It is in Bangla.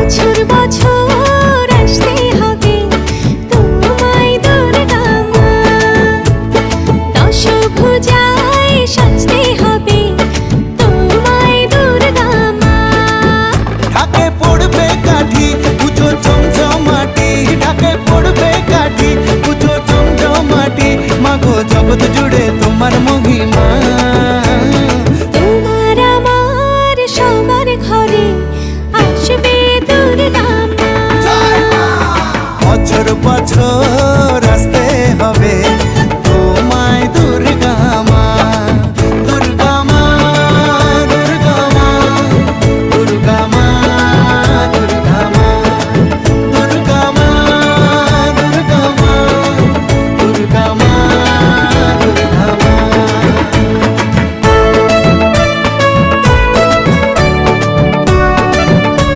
বছর বছর আসতে হবে তোমায় দুর্গা মা, দশভুজায় সাজতে হবে তোমায় দুর্গা মা। ঢাকে পড়বে কাঠি পুজো চমচমাটি, ঢাকে পড়বে কাঠি পুজো চমচমাটি, মাগো জগৎ জুড়ে তোমার মহিমা। তোমার আমার সবার ঘরে আসবে দুর্গা মা। বছর বছর